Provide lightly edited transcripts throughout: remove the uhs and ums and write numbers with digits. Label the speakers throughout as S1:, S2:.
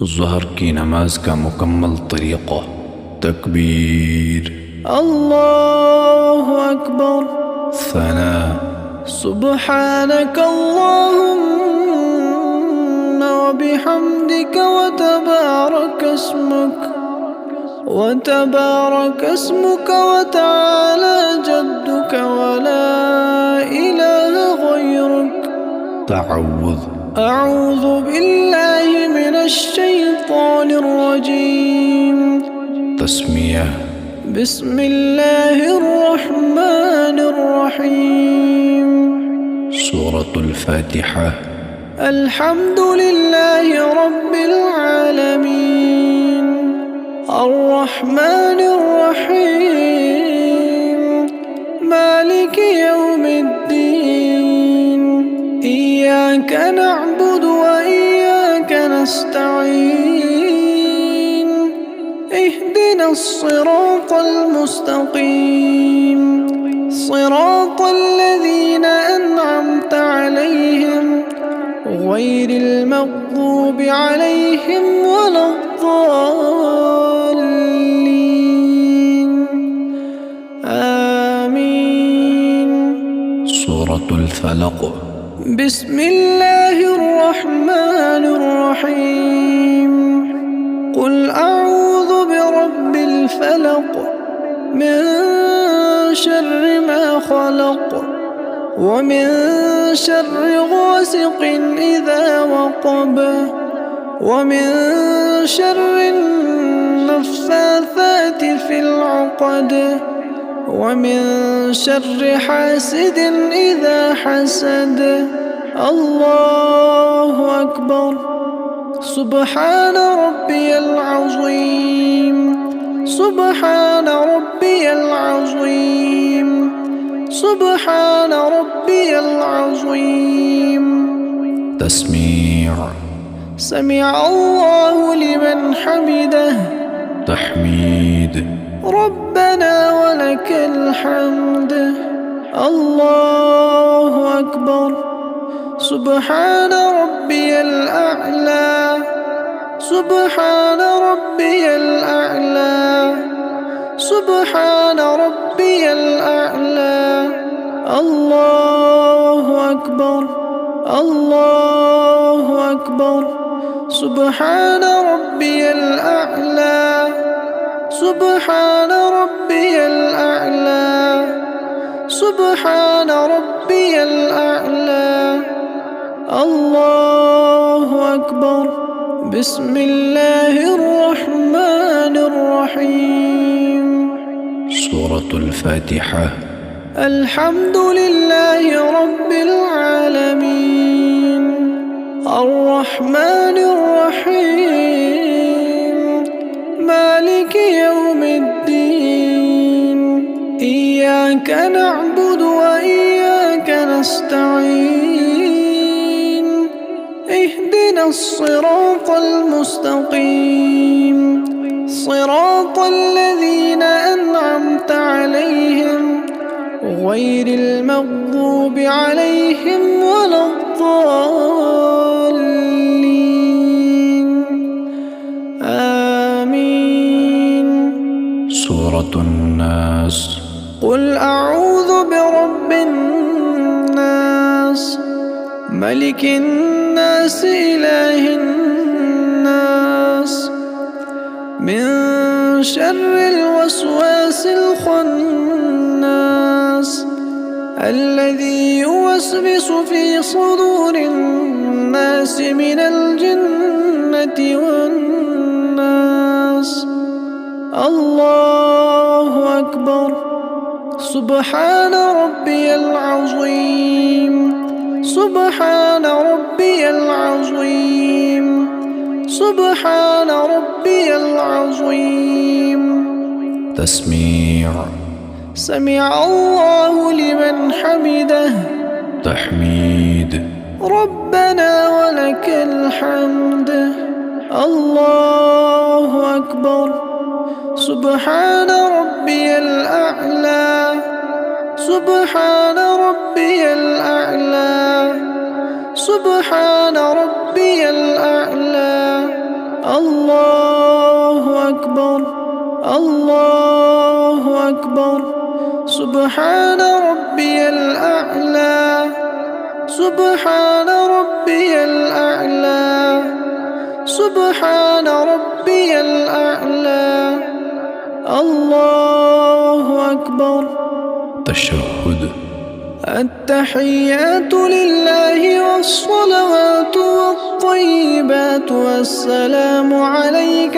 S1: ज़हर की नमाज का मुकम्मल तरीक़ा। तकबीर,
S2: अल्लाहु अकबर,
S1: सना,
S2: सुब्हानक अल्लाहुम्म व बिहम्दिक वतबारक अस्मुक व तआला जद्दुक व ला इलाहा गयरुक।
S1: तअव्वुज़,
S2: अऊज़ु बिल्लाहि मिनश शैतानिर रजीम।
S1: तस्मिया,
S2: बिस्मिल्लाहिर रहमानिर रहीम।
S1: सूरतुल फातिहा।
S2: अल्हम्दुलिल्लाहि रब्बिल आलमीन, अर्रहमानिर रहीम, मालिकि यौमिद्दीन। इय्याक नअबुदु व इय्याक नस्तईन। इहदिनस सिरातल मुस्तक़ीम, सिरातल लज़ीना अनअमत अलैहिम गैरिल मग़्ज़ूबि अलैहिम वलद्दाल्लीन। आमीन।
S1: सूरतुल फलक़।
S2: बिस्मिल्लाहिर रहमानिर रहीम। क़ुल अऊज़ु बिरब्बिल फ़लक़, मिन शर्रि मा ख़लक़, व मिन शर्रि गासिक़िन इज़ा वक़ब, व मिन शर्रि नफ़्फ़ाथाति फ़िल उक़द, व मिन शर्रि हासिदिन इज़ा हसद। अल्लाहु अकबर। सुब्हान रब्बियल अज़ीम, सुब्हान रब्बियल अज़ीम, सुब्हान रब्बियल अज़ीम।
S1: तस्मीअ,
S2: समिअ अल्लाहु लिमन हमिदह।
S1: तहमीद,
S2: रब्बना व लकल हम्द। अल्लाहु अकबर। सुब्हान रब्बियल अअला, सुब्हान रब्बियल अअला, सुब्हान रब्बियल अअला। अल्लाहु अकबर, अल्लाहु अकबर। सुब्हान रब्बियल अअला, सुब्हान रब्बियल अअला, सुब्हान रब्बियल अअला। अल्लाहु अकबर। बिस्मिल्लाहिर रहमानिर रहीम।
S1: सूरतुल फातिहा।
S2: अल्हम्दुलिल्लाहि रब्बिल आलमीन, अर्रहमानिर रहीम, मालिकि यौमिद्दीन। इय्याक नअबुदु व इय्याक नस्तईन। इहदिनस सिरातल मुस्तक़ीम, सिरातल लज़ीना अनअमत अलैहिम गैरिल मग़्ज़ूबि अलैहिम वलद्दाल्लीन। आमीन।
S1: सूरतुन नास।
S2: क़ुल अऊज़ु बिरब्बिन नास, मलिकिन नास, इलाहिन नास, मिन शर्रिल वस्वासिल ख़न्नास, الذي يوسوس في صدور الناس من الجنة والناس. الله أكبر. سبحان ربي العظيم، سبحان ربي العظيم، سبحان ربي العظيم.
S1: تسميع،
S2: سمع الله لمن حمده.
S1: تحميد،
S2: ربنا ولك الحمد. الله أكبر. سبحان ربي الأعلى، سبحان ربي الأعلى، سبحان ربي الأعلى. الله أكبر الله أكبر سبحان ربي الأعلى سبحان ربي الأعلى سبحان ربي الأعلى الله أكبر.
S1: تشهد.
S2: التحيات لله والصلوات والطيبات والسلام عليك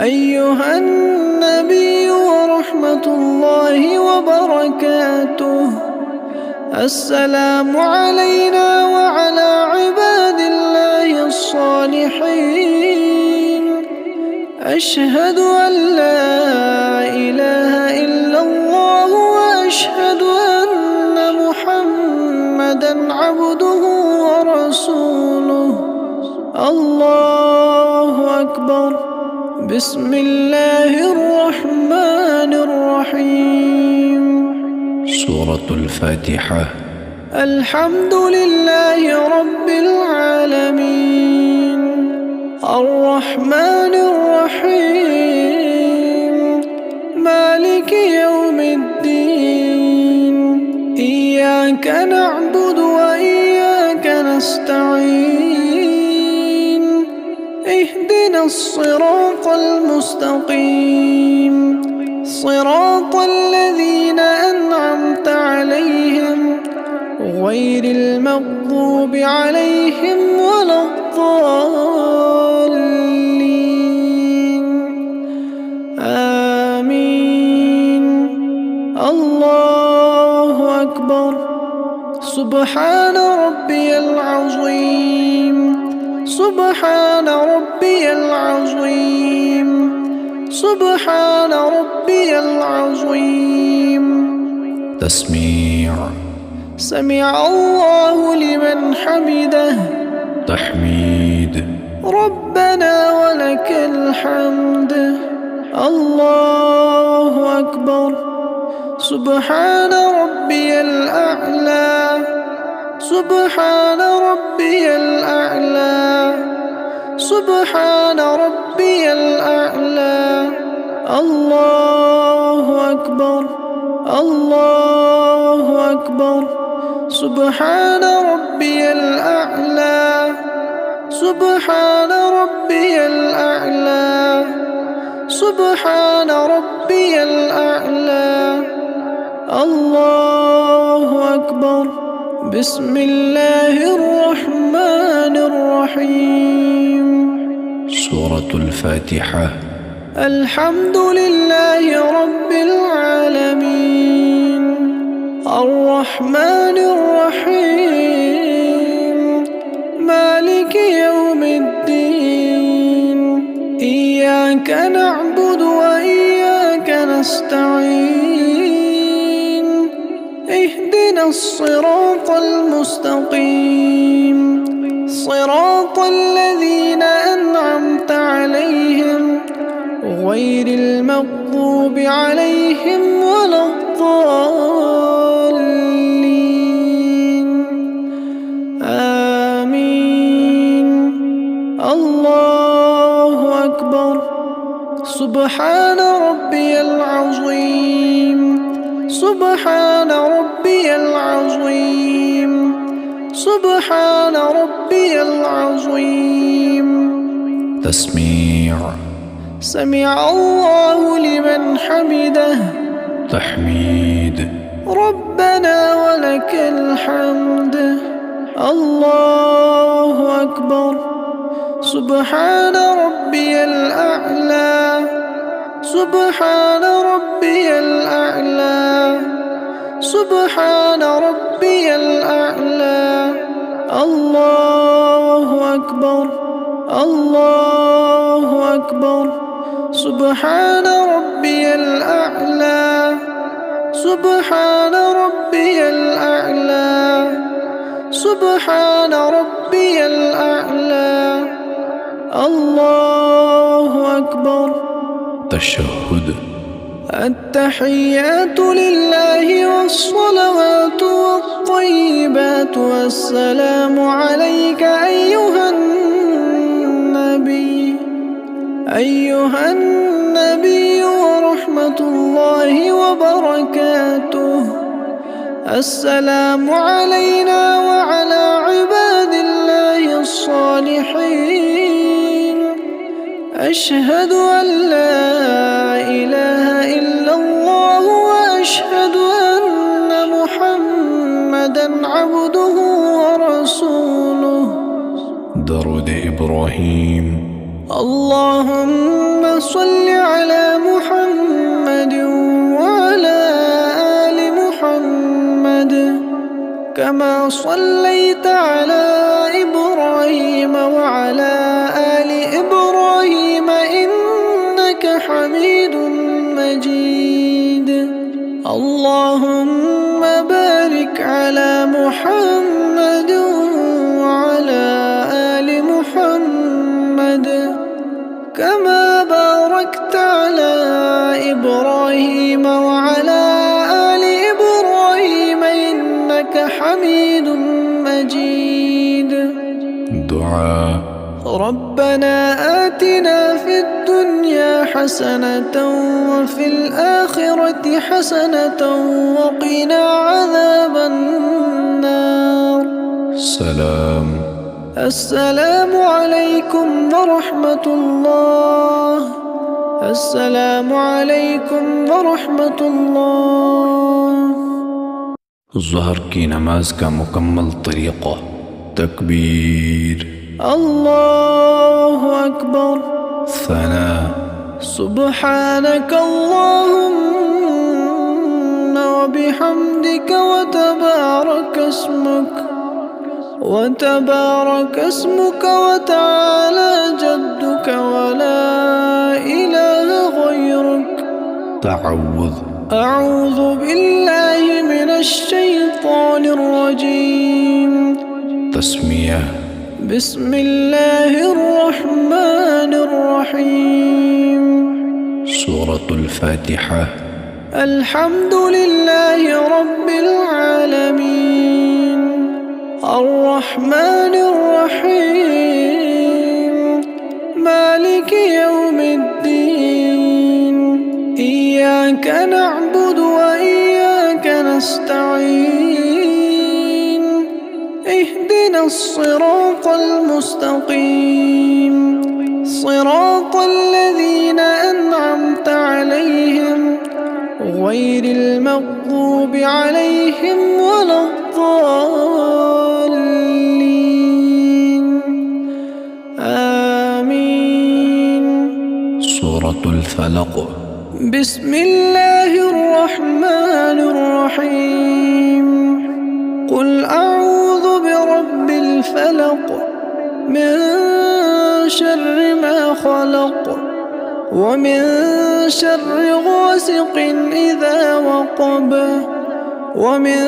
S2: أيها النبي ورحمة الله وبركاته. السلام علينا وعلى عباد الله الصالحين. أشهد أن لا إله إلا الله وأشهد أن محمدًا عبده ورسوله. الله أكبر. بسم الله الرحمن الرحيم.
S1: سورة الفاتحة.
S2: الحمد لله رب العالمين الرحمن الرحيم مالك يوم الدين. إياك نعبد وإياك نستعين. اهدنا الصراط المستقيم صراط الذين أنعمت عليهم غير المغضوب عليهم ولا الضالين. آمين. الله أكبر. سبحان ربي العظيم سبحان ربي العظيم سبحان ربي العظيم.
S1: تسميع.
S2: سمع الله لمن حمده.
S1: تحميد.
S2: ربنا ولك الحمد. الله أكبر. سبحان ربي الأعلى سبحان ربي الأعلى سبحان ربي الأعلى. الله أكبر الله أكبر. سبحان ربي الأعلى سبحان ربي الأعلى سبحان ربي الأعلى. الله أكبر. بسم الله الرحمن الرحيم.
S1: سورة الفاتحة.
S2: الحمد لله رب العالمين الرحمن الرحيم مالك يوم الدين. إياك نعبد وإياك نستعين. اهدنا الصراط المستقيم صراط الذين أنعمت عليهم غير المغضوب عليهم ولا الضالين. آمين. الله أكبر. سبحان ربي العظيم سبحان ربي العظيم سبحان ربي العظيم.
S1: تسميع.
S2: سمع الله لمن حمده.
S1: تحميد.
S2: ربنا ولك الحمد. الله أكبر. سبحان ربي الأعلى سبحان ربي الأعلى سبحان ربي الأعلى. الله أكبر الله أكبر. سبحان ربي الأعلى سبحان ربي الأعلى سبحان ربي الأعلى. الله أكبر.
S1: تشهد.
S2: التحيات لله والصلوات والطيبات والسلام عليك أيها النبي ورحمة الله وبركاته. السلام علينا وعلى عباد الله الصالحين. أشهد أن لا إله إلا الله وأشهد أن محمدًا عبده ورسوله.
S1: درود إبراهيم.
S2: اللهم صل على محمد وعلى آل محمد كما صليت على إبراهيم وعلى آل إبراهيم إنك حميد مجيد. اللهم بارك على محمد وعلى آل محمد كما باركت على إبراهيم وعلى آل إبراهيم إنك حميد مجيد.
S1: دعاء.
S2: ربنا آتنا في الدنيا حسنة وفي الآخرة حسنة وقنا عذاب النار.
S1: سلام.
S2: السلام عليكم ورحمة الله. السلام عليكم ورحمة الله.
S1: ظہر کی نماز کا مکمل طریقہ. تکبیر.
S2: الله أكبر.
S1: ثناء.
S2: سبحانك اللهم وبحمدك وتبارك اسمك وتعالى جدك ولا إله غيرك.
S1: تعوذ.
S2: أعوذ بالله من الشيطان الرجيم.
S1: تسمية.
S2: بسم الله الرحمن الرحيم.
S1: سورة الفاتحة.
S2: الحمد لله رب العالمين الرحمن الرحيم مالك يوم الدين. إياك نعبد وإياك نستعين. اهدنا الصراط المستقيم صراط الذين أنعمت عليهم غير المغضوب عليهم ولا الضالين. آمين.
S1: سورة الفلق.
S2: بسم الله الرحمن الرحيم. قل أعوذ برب الفلق من شر ما خلق ومن شر غاسق إذا وقب ومن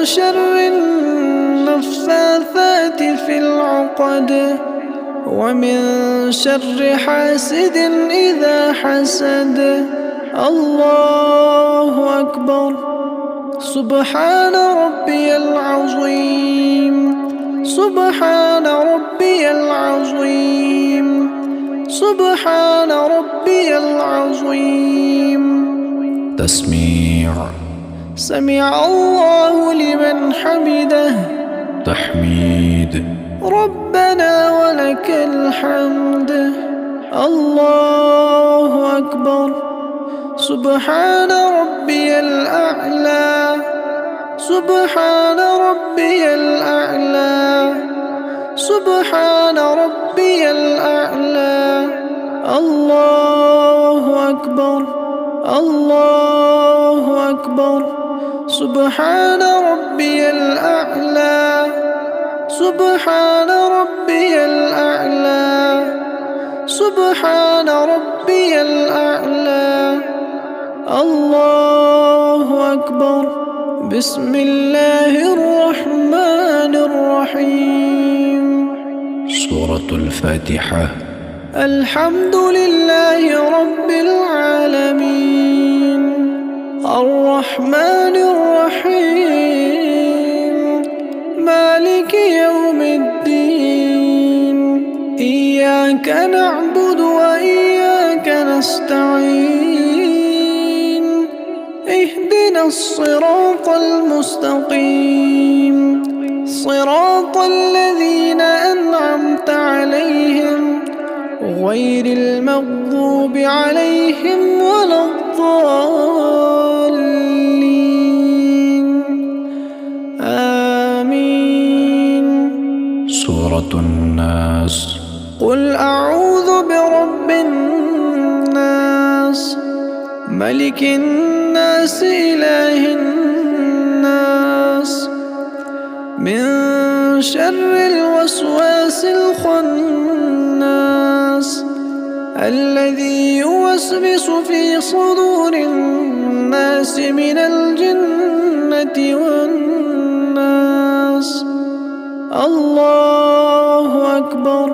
S2: شر النفاثات في العقد ومن شر حاسد إذا حسد. الله أكبر. سبحان ربي العظيم. سبحان ربي العظيم. سبحان ربي العظيم.
S1: تسميع.
S2: سمع الله لمن حمده.
S1: تحميد.
S2: ربنا ولك الحمد. الله أكبر. سبحان ربي الأعلى. سبحان ربي الأعلى. سبحان ربي الأعلى. الله أكبر. الله أكبر. سبحان ربي الأعلى. سبحان ربي الأعلى. سبحان ربي الأعلى. الله أكبر. بسم الله الرحمن الرحيم.
S1: سورة الفاتحة.
S2: الحمد لله رب العالمين الرحمن الرحيم مالك يوم الدين. إياك نعبد وإياك نستعين اهدنا الصراط المستقيم صراط الذين أنعمت عليهم غير المغضوب عليهم ولا الضالين آمين.
S1: سورة الناس.
S2: قل أعوذ برب الناس ملك الناس إله الناس من شر الوسواس الخناس الذي يوسوس في صدور الناس من الجنة والناس. الله أكبر.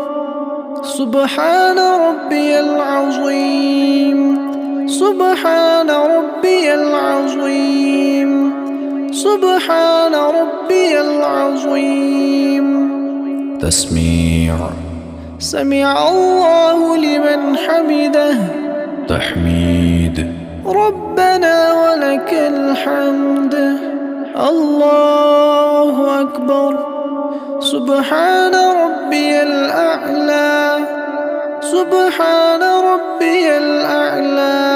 S2: سبحان ربي العظيم سبحان ربي العظيم سبحان ربي العظيم.
S1: تسميع.
S2: سمع الله لمن حمده.
S1: تحميد.
S2: ربنا ولك الحمد. الله أكبر. سبحان ربي الأعلى سبحان ربي الأعلى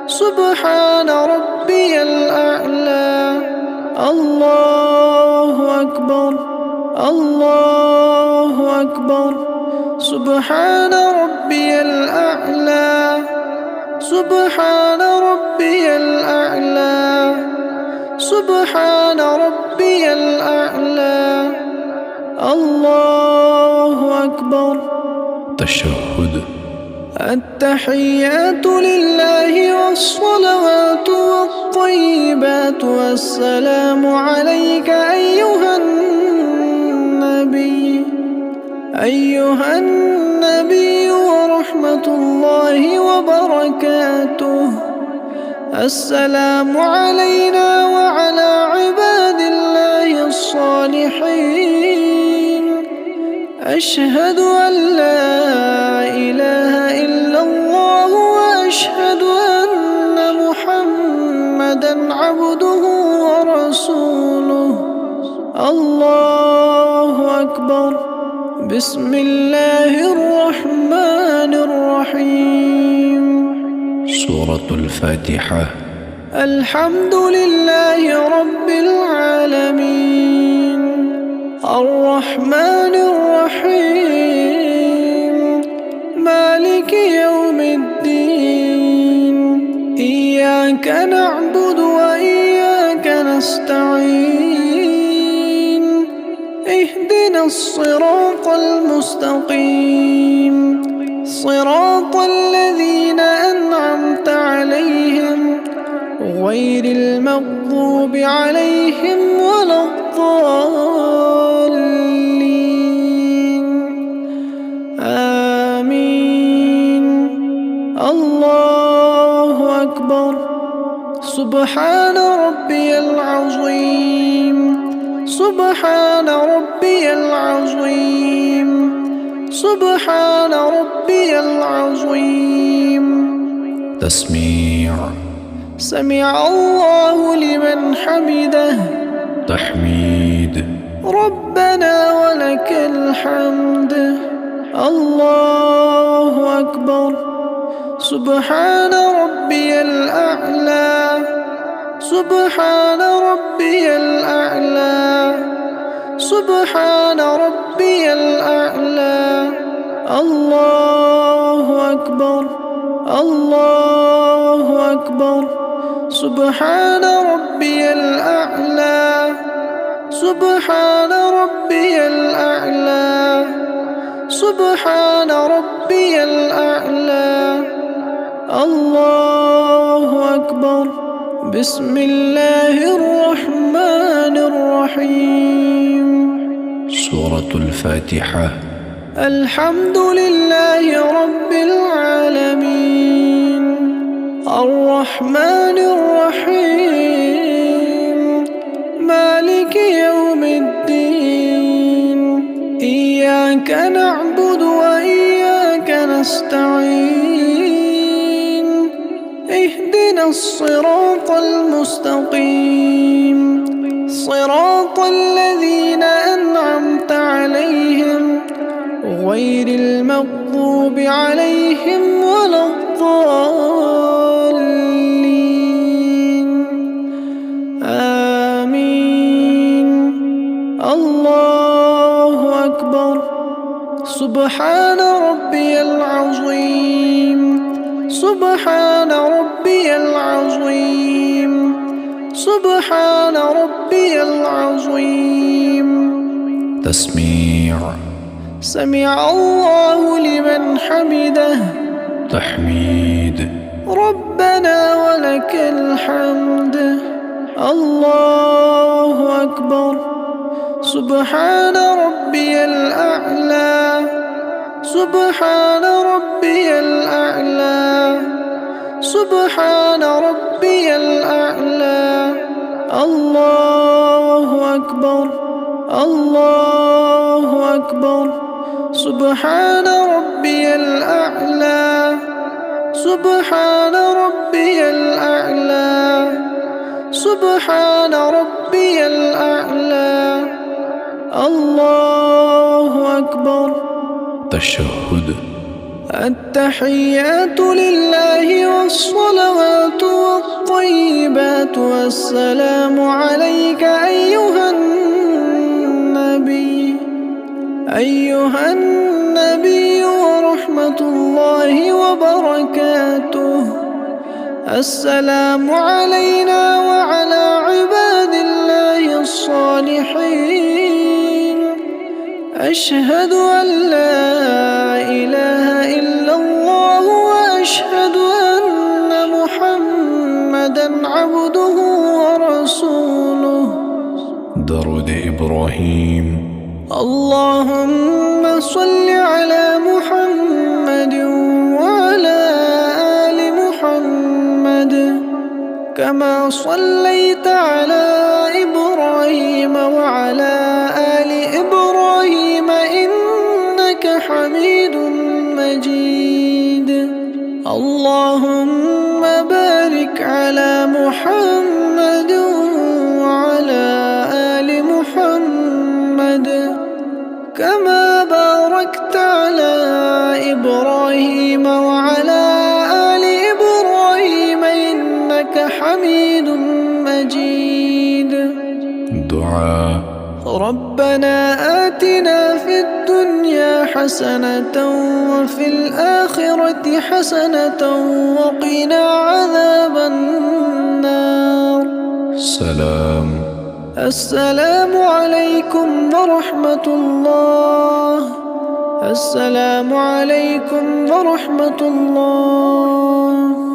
S2: سبحان ربي الأعلى. الله أكبر الله أكبر. سبحان ربي الأعلى سبحان ربي الأعلى سبحان ربي الأعلى. الله أكبر.
S1: تشهد.
S2: التحيات لله والصلوات والطيبات والسلام عليك أيها النبي ورحمة الله وبركاته. السلام علينا وعلى عباد الله الصالحين. أشهد أن لا إله إلا الله وأشهد أن محمدا عبده ورسوله. الله أكبر. بسم الله الرحمن الرحيم.
S1: سورة الفاتحة.
S2: الحمد لله رب العالمين الرحمن الرحيم مالك يوم الدين إياك نعبد وإياك نستعين اهدنا الصراط المستقيم صراط الذين أنعمت عليهم غير المغضوب عليهم ولا الضالين آمين. الله أكبر. سبحان ربي العظيم سبحان ربي العظيم سبحان ربي العظيم.
S1: تسميع.
S2: سمع الله لمن حمده.
S1: تحميد.
S2: ربنا ولك الحمد. الله أكبر. سبحان ربي الأعلى سبحان ربي الأعلى سبحان ربي الأعلى. الله أكبر الله أكبر. سبحان ربي الأعلى سبحان ربي الأعلى سبحان ربي الأعلى. الله أكبر. بسم الله الرحمن الرحيم.
S1: سورة الفاتحة.
S2: الحمد لله رب العالمين الرحمن الرحيم مالك يوم الدين إياك نعبد وإياك نستعين اهدنا الصراط المستقيم صراط الذين أنعمت عليهم غير المغضوب عليهم ولا الضالين آمين. الله أكبر. سبحان ربي العظيم سبحان ربي العظيم سبحان ربي العظيم.
S1: تسميع.
S2: سمع الله لمن حمده.
S1: تحميد.
S2: ربنا ولك الحمد. الله أكبر. سبحان ربي الأعلى سبحان ربي الأعلى سبحان ربي الأعلى. الله أكبر. الله أكبر. سبحان ربي الأعلى سبحان ربي الأعلى سبحان ربي الأعلى. الله أكبر.
S1: تشهد.
S2: التحيات لله والصلوات والطيبات والسلام عليك أيها النبي ورحمة الله وبركاته. السلام علينا وعلى عباد الله الصالحين. أشهد أن لا إله إلا الله وأشهد أن محمدًا عبده ورسوله.
S1: درود إبراهيم.
S2: اللهم صل على محمد وعلى آل محمد كما صليت على إبراهيم وعلى آل إبراهيم إنك حميد مجيد. اللهم بارك على محمد وعلى آل محمد كما باركت على إبراهيم وعلى آل إبراهيم إنك حميد مجيد.
S1: دعاء.
S2: ربنا آتنا في الدنيا حسنة وفي الآخرة حسنة وقنا عذاب النار.
S1: سلام.
S2: السلام عليكم ورحمة الله. السلام عليكم ورحمة الله.